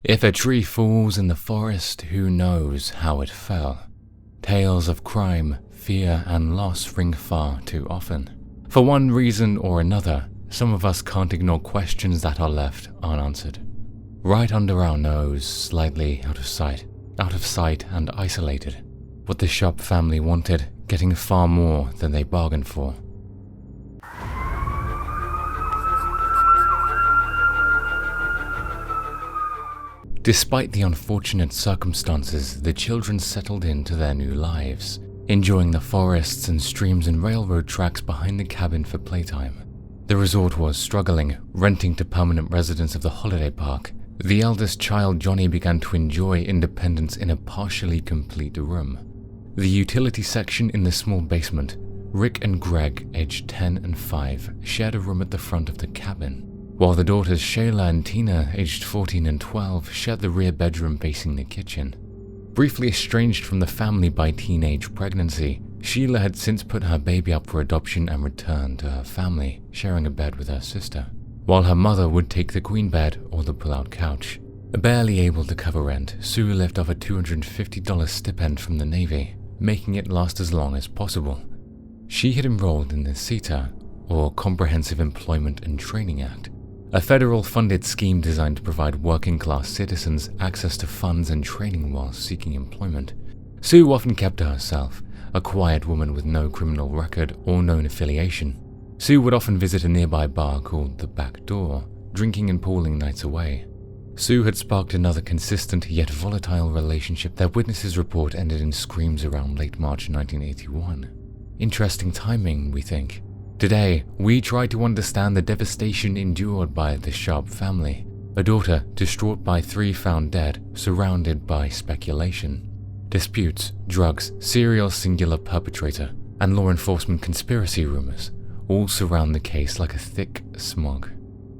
If a tree falls in the forest, who knows how it fell? Tales of crime, fear, and loss ring far too often. For one reason or another, some of us can't ignore questions that are left unanswered. Right under our nose, slightly out of sight and isolated. What the Sharp family wanted, getting far more than they bargained for. Despite the unfortunate circumstances, the children settled into their new lives, enjoying the forests and streams and railroad tracks behind the cabin for playtime. The resort was struggling, renting to permanent residents of the holiday park. The eldest child, Johnny, began to enjoy independence in a partially complete room. The utility section in the small basement, Rick and Greg, aged 10 and 5, shared a room at the front of the cabin, while the daughters Shayla and Tina, aged 14 and 12, shared the rear bedroom facing the kitchen. Briefly estranged from the family by teenage pregnancy, Sheila had since put her baby up for adoption and returned to her family, sharing a bed with her sister, while her mother would take the queen bed or the pull-out couch. Barely able to cover rent, Sue lived off a $250 stipend from the Navy, making it last as long as possible. She had enrolled in the CETA, or Comprehensive Employment and Training Act, a federal-funded scheme designed to provide working-class citizens access to funds and training while seeking employment. Sue often kept to herself, a quiet woman with no criminal record or known affiliation. Sue would often visit a nearby bar called The Back Door, drinking and pooling nights away. Sue had sparked another consistent yet volatile relationship that witnesses report ended in screams around late March 1981. Interesting timing, we think. Today, we try to understand the devastation endured by the Sharp family, a daughter distraught by 3 found dead, surrounded by speculation. Disputes, drugs, serial singular perpetrator, and law enforcement conspiracy rumors all surround the case like a thick smog.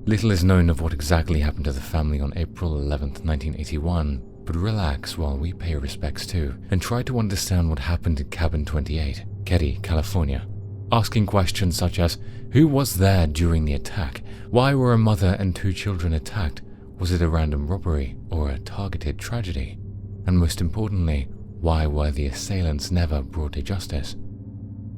Little is known of what exactly happened to the family on April 11, 1981, but relax while we pay respects to and try to understand what happened at Cabin 28, Keddie, California. Asking questions such as, who was there during the attack? Why were a mother and 2 children attacked? Was it a random robbery or a targeted tragedy? And most importantly, why were the assailants never brought to justice?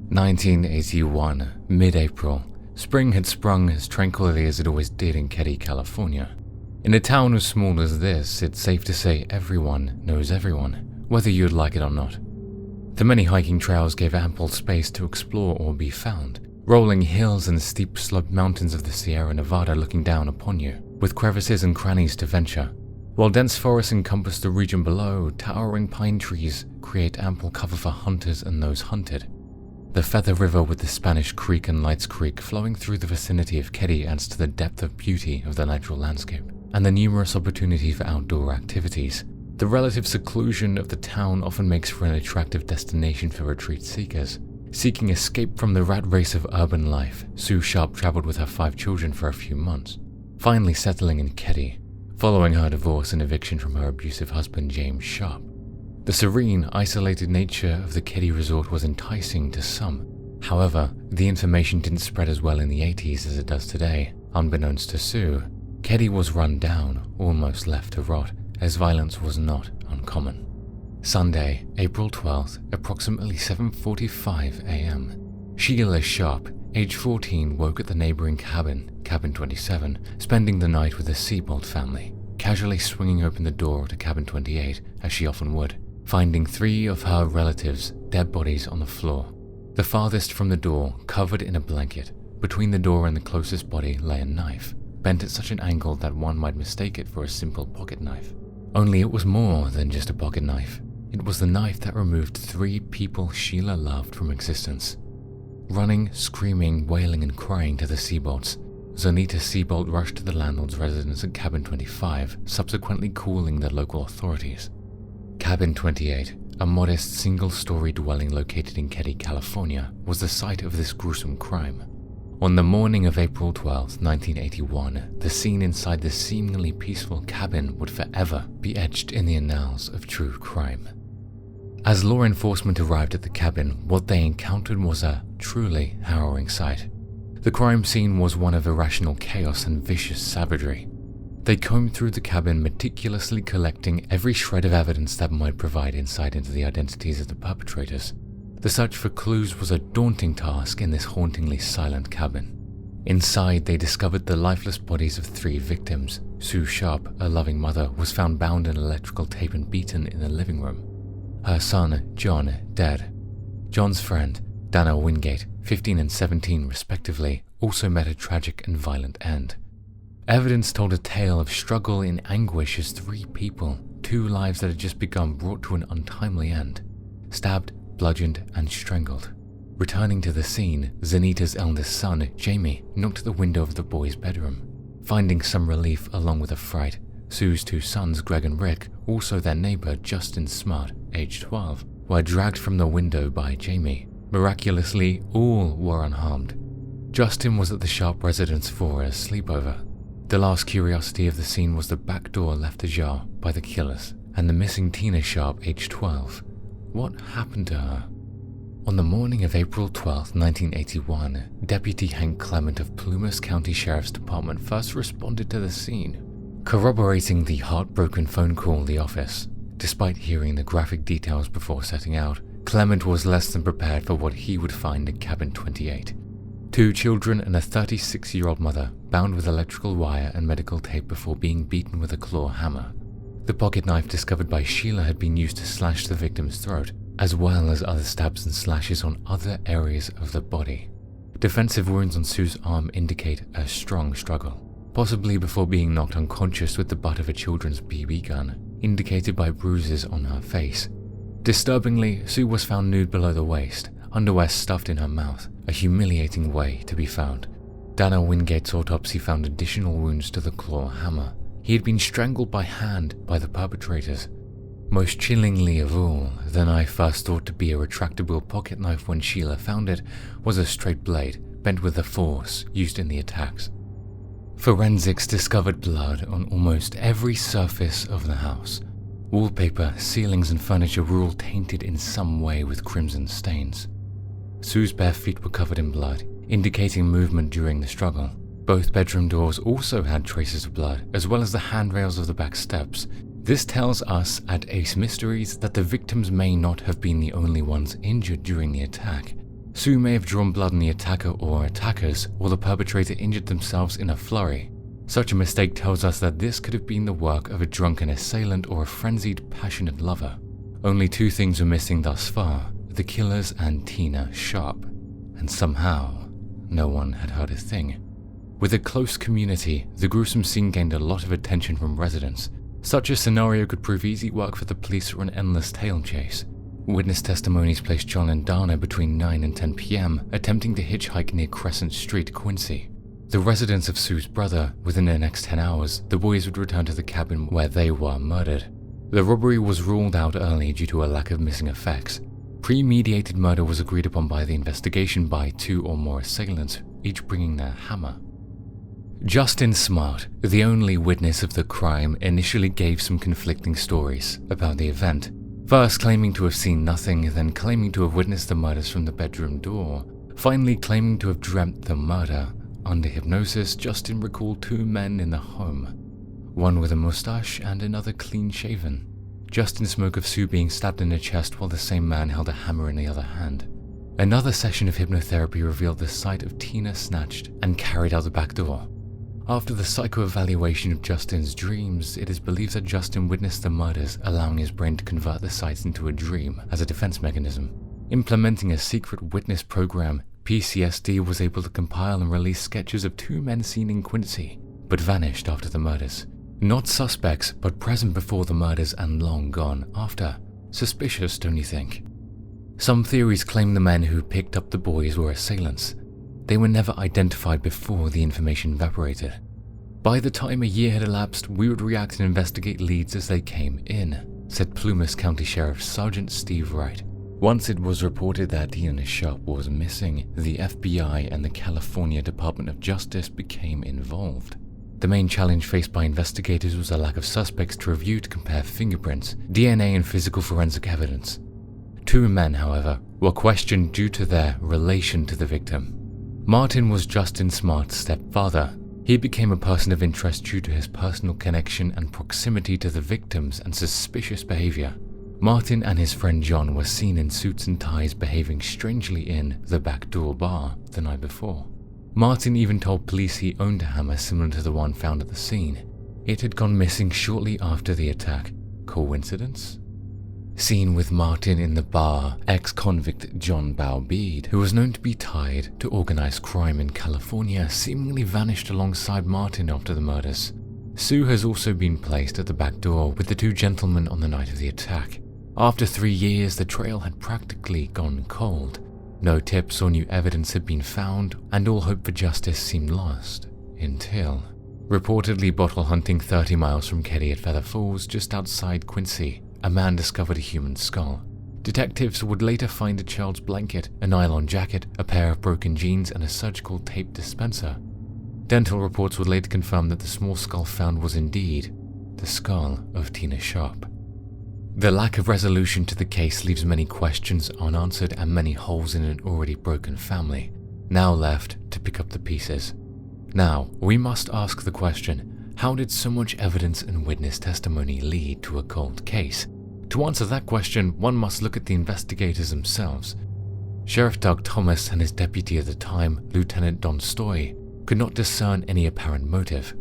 1981, mid-April. Spring had sprung as tranquilly as it always did in Keddie, California. In a town as small as this, it's safe to say everyone knows everyone, whether you'd like it or not. The many hiking trails gave ample space to explore or be found, rolling hills and steep sloped mountains of the Sierra Nevada looking down upon you, with crevices and crannies to venture. While dense forests encompass the region below, towering pine trees create ample cover for hunters and those hunted. The Feather River with the Spanish Creek and Lights Creek flowing through the vicinity of Keddie adds to the depth of beauty of the natural landscape, and the numerous opportunities for outdoor activities. The relative seclusion of the town often makes for an attractive destination for retreat seekers. Seeking escape from the rat race of urban life, Sue Sharp traveled with her 5 children for a few months, finally settling in Keddie, following her divorce and eviction from her abusive husband James Sharp. The serene, isolated nature of the Keddie resort was enticing to some. However, the information didn't spread as well in the 80s as it does today. Unbeknownst to Sue, Keddie was run down, almost left to rot, as violence was not uncommon. Sunday, April 12th, approximately 7:45 a.m. Sheila Sharp, age 14, woke at the neighboring cabin, Cabin 27, spending the night with the Seabolt family, casually swinging open the door to Cabin 28, as she often would, finding 3 of her relatives' dead bodies on the floor. The farthest from the door, covered in a blanket. Between the door and the closest body lay a knife, bent at such an angle that one might mistake it for a simple pocket knife. Only it was more than just a pocket knife. It was the knife that removed 3 people Sheila loved from existence. Running, screaming, wailing, and crying to the Seabolts, Zonita Seabolt rushed to the landlord's residence at Cabin 25, subsequently calling the local authorities. Cabin 28, a modest single-story dwelling located in Keddie, California, was the site of this gruesome crime. On the morning of April 12, 1981, the scene inside this seemingly peaceful cabin would forever be etched in the annals of true crime. As law enforcement arrived at the cabin, what they encountered was a truly harrowing sight. The crime scene was one of irrational chaos and vicious savagery. They combed through the cabin, meticulously collecting every shred of evidence that might provide insight into the identities of the perpetrators. The search for clues was a daunting task in this hauntingly silent cabin. Inside, they discovered the lifeless bodies of 3 victims. Sue Sharp, a loving mother, was found bound in electrical tape and beaten in the living room. Her son, John, dead. John's friend, Dana Wingate, 15 and 17 respectively, also met a tragic and violent end. Evidence told a tale of struggle and anguish as 3 people, 2 lives that had just begun, brought to an untimely end. Stabbed, bludgeoned, and strangled. Returning to the scene, Zanita's eldest son, Jamie, knocked at the window of the boys' bedroom. Finding some relief along with a fright, Sue's 2 sons, Greg and Rick, also their neighbor, Justin Smart, age 12, were dragged from the window by Jamie. Miraculously, all were unharmed. Justin was at the Sharp residence for a sleepover. The last curiosity of the scene was the back door left ajar by the killers, and the missing Tina Sharp, age 12. What happened to her? On the morning of April 12, 1981, Deputy Hank Clement of Plumas County Sheriff's Department first responded to the scene, corroborating the heartbroken phone call the office. Despite hearing the graphic details before setting out, Clement was less than prepared for what he would find in cabin 28. 2 children and a 36-year-old mother, bound with electrical wire and medical tape before being beaten with a claw hammer. The pocket knife discovered by Sheila had been used to slash the victim's throat, as well as other stabs and slashes on other areas of the body. Defensive wounds on Sue's arm indicate a strong struggle, possibly before being knocked unconscious with the butt of a children's BB gun, indicated by bruises on her face. Disturbingly, Sue was found nude below the waist, underwear stuffed in her mouth, a humiliating way to be found. Dana Wingate's autopsy found additional wounds to the claw hammer. He had been strangled by hand by the perpetrators. Most chillingly of all, the knife first thought to be a retractable pocket knife when Sheila found it was a straight blade, bent with the force used in the attacks. Forensics discovered blood on almost every surface of the house. Wallpaper, ceilings, and furniture were all tainted in some way with crimson stains. Sue's bare feet were covered in blood, indicating movement during the struggle. Both bedroom doors also had traces of blood, as well as the handrails of the back steps. This tells us at Ace Mysteries that the victims may not have been the only ones injured during the attack. Sue may have drawn blood on the attacker or attackers, or the perpetrator injured themselves in a flurry. Such a mistake tells us that this could have been the work of a drunken assailant or a frenzied, passionate lover. Only 2 things were missing thus far: the killers and Tina Sharp. And somehow, no one had heard a thing. With a close community, the gruesome scene gained a lot of attention from residents. Such a scenario could prove easy work for the police or an endless tail chase. Witness testimonies placed John and Dana between 9 and 10 p.m., attempting to hitchhike near Crescent Street, Quincy. The residence of Sue's brother, within the next 10 hours, the boys would return to the cabin where they were murdered. The robbery was ruled out early due to a lack of missing effects. Premeditated murder was agreed upon by the investigation by 2 or more assailants, each bringing their hammer. Justin Smart, the only witness of the crime, initially gave some conflicting stories about the event. First claiming to have seen nothing, then claiming to have witnessed the murders from the bedroom door, finally claiming to have dreamt the murder. Under hypnosis, Justin recalled 2 men in the home, one with a mustache and another clean-shaven. Justin spoke of Sue being stabbed in the chest while the same man held a hammer in the other hand. Another session of hypnotherapy revealed the sight of Tina snatched and carried out the back door. After the psychoevaluation of Justin's dreams, it is believed that Justin witnessed the murders, allowing his brain to convert the sights into a dream as a defense mechanism. Implementing a secret witness program, PCSD was able to compile and release sketches of 2 men seen in Quincy, but vanished after the murders. Not suspects, but present before the murders and long gone after. Suspicious, don't you think? Some theories claim the men who picked up the boys were assailants. They were never identified before the information evaporated. By the time a year had elapsed, we would react and investigate leads as they came in, said Plumas County Sheriff Sergeant Steve Wright. Once it was reported that Tina Sharp was missing, the FBI and the California Department of Justice became involved. The main challenge faced by investigators was a lack of suspects to review to compare fingerprints, DNA, and physical forensic evidence. 2 men, however, were questioned due to their relation to the victim. Martin was Justin Smart's stepfather. He became a person of interest due to his personal connection and proximity to the victims and suspicious behavior. Martin and his friend John were seen in suits and ties behaving strangely in the Backdoor Bar the night before. Martin even told police he owned a hammer similar to the one found at the scene. It had gone missing shortly after the attack. Coincidence? Seen with Martin in the bar, ex-convict John Bowbeed, who was known to be tied to organized crime in California, seemingly vanished alongside Martin after the murders. Sue has also been placed at the back door with the two gentlemen on the night of the attack. After 3 years, the trail had practically gone cold. No tips or new evidence had been found, and all hope for justice seemed lost. Until, reportedly bottle hunting 30 miles from Keddie at Feather Falls, just outside Quincy, a man discovered a human skull. Detectives would later find a child's blanket, a nylon jacket, a pair of broken jeans, and a surgical tape dispenser. Dental reports would later confirm that the small skull found was indeed the skull of Tina Sharp. The lack of resolution to the case leaves many questions unanswered and many holes in an already broken family, now left to pick up the pieces. Now, we must ask the question, how did so much evidence and witness testimony lead to a cold case? To answer that question, one must look at the investigators themselves. Sheriff Doug Thomas and his deputy at the time, Lieutenant Don Stoy, could not discern any apparent motive.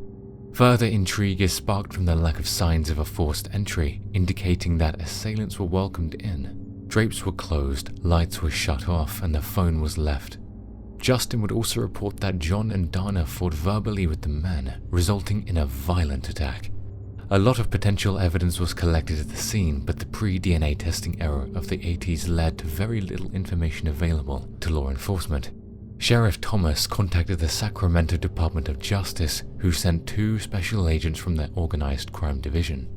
Further intrigue is sparked from the lack of signs of a forced entry, indicating that assailants were welcomed in. Drapes were closed, lights were shut off, and the phone was left. Justin would also report that John and Dana fought verbally with the men, resulting in a violent attack. A lot of potential evidence was collected at the scene, but the pre-DNA testing era of the 80s led to very little information available to law enforcement. Sheriff Thomas contacted the Sacramento Department of Justice, who sent 2 special agents from their organized crime division.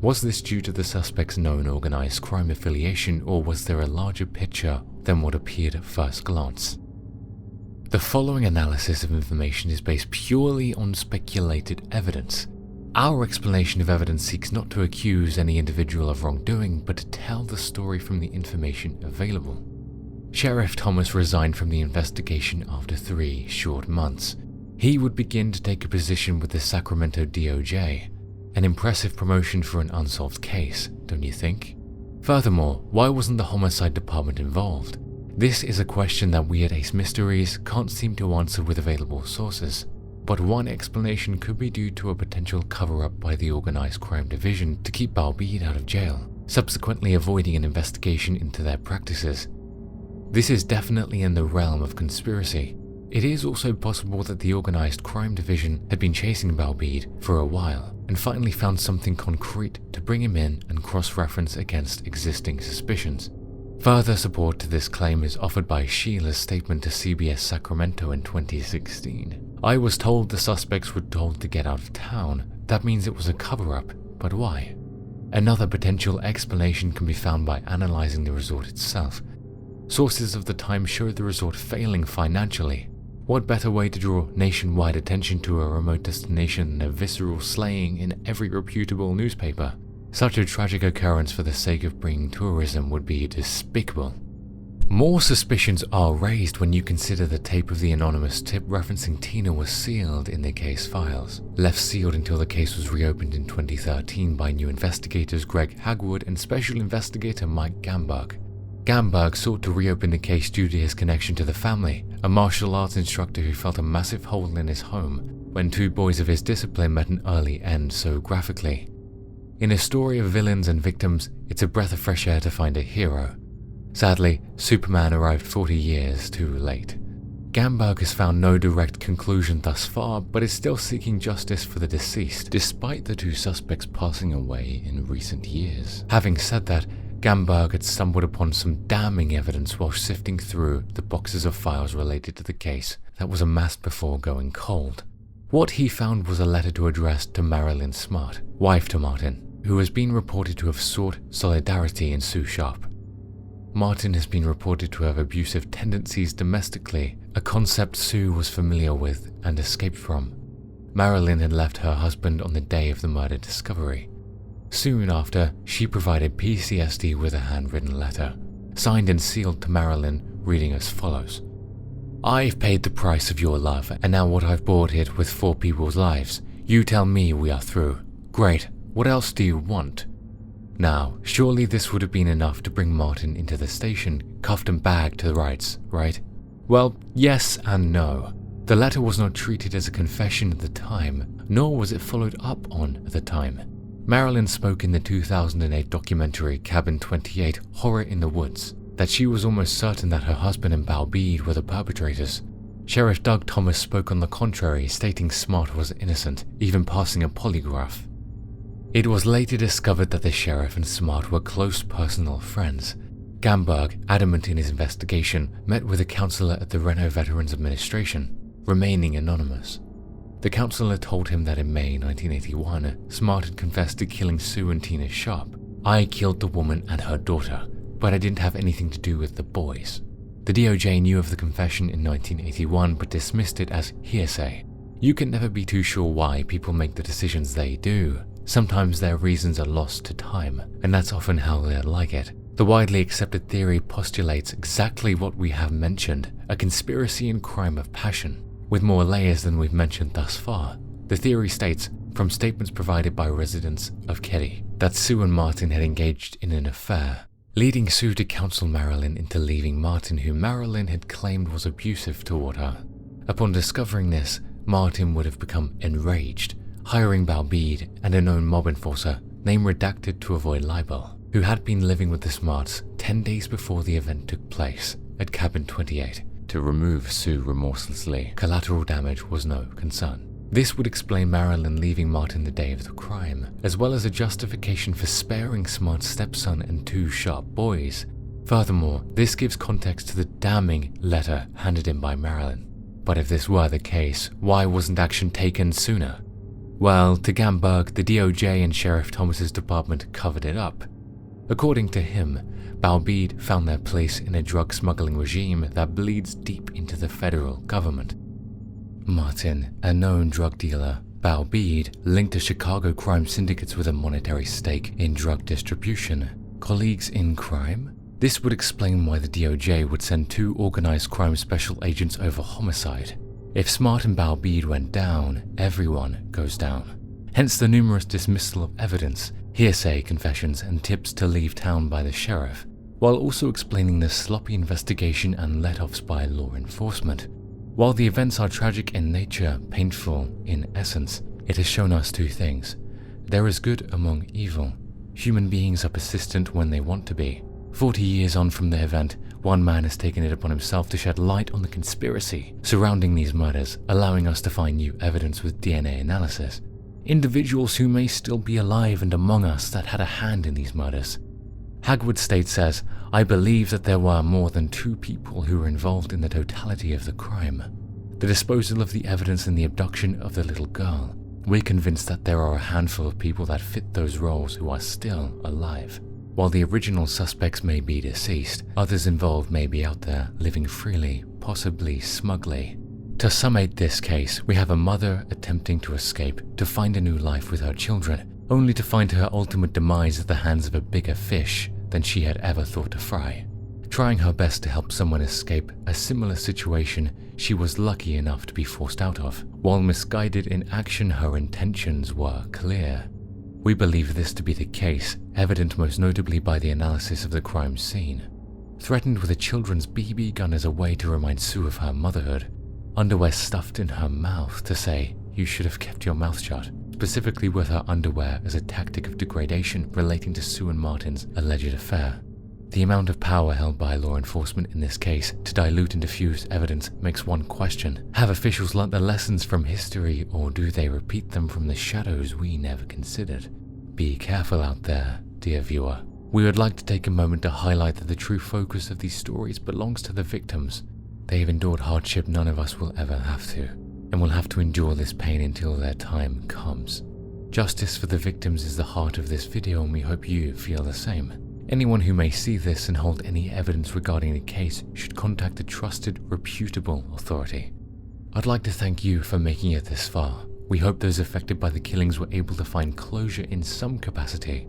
Was this due to the suspect's known organized crime affiliation, or was there a larger picture than what appeared at first glance? The following analysis of information is based purely on speculated evidence. Our explanation of evidence seeks not to accuse any individual of wrongdoing, but to tell the story from the information available. Sheriff Thomas resigned from the investigation after 3 short months. He would begin to take a position with the Sacramento DOJ. An impressive promotion for an unsolved case, don't you think? Furthermore, why wasn't the homicide department involved? This is a question that we at Ace Mysteries can't seem to answer with available sources. But one explanation could be due to a potential cover-up by the Organized Crime Division to keep Bowbeed out of jail, subsequently avoiding an investigation into their practices. This is definitely in the realm of conspiracy. It is also possible that the Organized Crime Division had been chasing Bowbeed for a while and finally found something concrete to bring him in and cross-reference against existing suspicions. Further support to this claim is offered by Sheila's statement to CBS Sacramento in 2016. "I was told the suspects were told to get out of town. That means it was a cover-up, but why?" Another potential explanation can be found by analyzing the resort itself. Sources of the time showed the resort failing financially. What better way to draw nationwide attention to a remote destination than a visceral slaying in every reputable newspaper? Such a tragic occurrence for the sake of bringing tourism would be despicable. More suspicions are raised when you consider the tape of the anonymous tip referencing Tina was sealed in the case files, left sealed until the case was reopened in 2013 by new investigators Greg Hagwood and Special Investigator Mike Gamberg. Gamberg sought to reopen the case due to his connection to the family, a martial arts instructor who felt a massive hole in his home when 2 boys of his discipline met an early end so graphically. In a story of villains and victims, it's a breath of fresh air to find a hero. Sadly, Superman arrived 40 years too late. Gamberg has found no direct conclusion thus far, but is still seeking justice for the deceased, despite the 2 suspects passing away in recent years. Having said that, Gamberg had stumbled upon some damning evidence while sifting through the boxes of files related to the case that was amassed before going cold. What he found was a letter addressed to Marilyn Smart, wife to Martin, who has been reported to have sought solidarity in Sue Sharp. Martin has been reported to have abusive tendencies domestically, a concept Sue was familiar with and escaped from. Marilyn had left her husband on the day of the murder discovery. Soon after, she provided PCSD with a handwritten letter, signed and sealed to Marilyn, reading as follows: I've paid the price of your love, and now what I've bought it with 4 people's lives. You tell me we are through. Great, what else do you want? Now, surely this would have been enough to bring Martin into the station, cuffed and bagged to the rights, right? Well, yes and no. The letter was not treated as a confession at the time, nor was it followed up on at the time. Marilyn spoke in the 2008 documentary Cabin 28, Horror in the Woods, that she was almost certain that her husband and Balbede were the perpetrators. Sheriff Doug Thomas spoke on the contrary, stating Smart was innocent, even passing a polygraph. It was later discovered that the sheriff and Smart were close personal friends. Gamberg, adamant in his investigation, met with a counselor at the Reno Veterans Administration, remaining anonymous. The counselor told him that in May 1981, Smart had confessed to killing Sue and Tina Sharp. I killed the woman and her daughter, but I didn't have anything to do with the boys. The DOJ knew of the confession in 1981 but dismissed it as hearsay. You can never be too sure why people make the decisions they do. Sometimes their reasons are lost to time, and that's often how they're like it. The widely accepted theory postulates exactly what we have mentioned, a conspiracy and crime of passion, with more layers than we've mentioned thus far. The theory states, from statements provided by residents of Keddie, that Sue and Martin had engaged in an affair, leading Sue to counsel Marilyn into leaving Martin, who Marilyn had claimed was abusive toward her. Upon discovering this, Martin would have become enraged, hiring Balbede and a known mob enforcer, name redacted to avoid libel, who had been living with the Smarts 10 days before the event took place at Cabin 28, to remove Sue remorselessly. Collateral damage was no concern. This would explain Marilyn leaving Martin the day of the crime, as well as a justification for sparing Smart's stepson and 2 Sharp boys. Furthermore, this gives context to the damning letter handed in by Marilyn. But if this were the case, why wasn't action taken sooner? Well, to Gamberg, the DOJ and Sheriff Thomas's department covered it up. According to him, Balbede found their place in a drug smuggling regime that bleeds deep into the federal government. Martin, a known drug dealer, Balbede linked to Chicago crime syndicates with a monetary stake in drug distribution. Colleagues in crime? This would explain why the DOJ would send 2 organized crime special agents over homicide. If Smart and Balbede went down, everyone goes down. Hence the numerous dismissal of evidence, hearsay confessions and tips to leave town by the sheriff, while also explaining the sloppy investigation and let-offs by law enforcement. While the events are tragic in nature, painful in essence, it has shown us 2 things. There is good among evil. Human beings are persistent when they want to be. 40 years on from the event, one man has taken it upon himself to shed light on the conspiracy surrounding these murders, allowing us to find new evidence with DNA analysis. Individuals who may still be alive and among us that had a hand in these murders. Hagwood State says, I believe that there were more than 2 people who were involved in the totality of the crime. The disposal of the evidence in the abduction of the little girl. We're convinced that there are a handful of people that fit those roles who are still alive. While the original suspects may be deceased, others involved may be out there, living freely, possibly smugly. To summate this case, we have a mother attempting to escape, to find a new life with her children, only to find her ultimate demise at the hands of a bigger fish than she had ever thought to fry. Trying her best to help someone escape a similar situation she was lucky enough to be forced out of. While misguided in action, her intentions were clear. We believe this to be the case, evident most notably by the analysis of the crime scene. Threatened with a children's BB gun as a way to remind Sue of her motherhood. Underwear stuffed in her mouth to say, you should have kept your mouth shut, specifically with her underwear as a tactic of degradation relating to Sue and Martin's alleged affair. The amount of power held by law enforcement in this case to dilute and diffuse evidence makes one question. Have officials learnt the lessons from history, or do they repeat them from the shadows we never considered? Be careful out there, dear viewer. We would like to take a moment to highlight that the true focus of these stories belongs to the victims. They have endured hardship none of us will ever have to, and will have to endure this pain until their time comes. Justice for the victims is the heart of this video, and we hope you feel the same. Anyone who may see this and hold any evidence regarding the case should contact a trusted, reputable authority. I'd like to thank you for making it this far. We hope those affected by the killings were able to find closure in some capacity.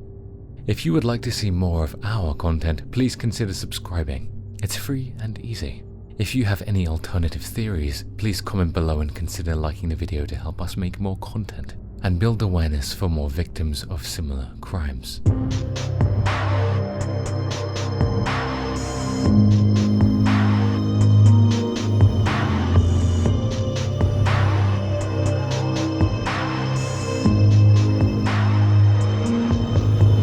If you would like to see more of our content, please consider subscribing. It's free and easy. If you have any alternative theories, please comment below and consider liking the video to help us make more content and build awareness for more victims of similar crimes.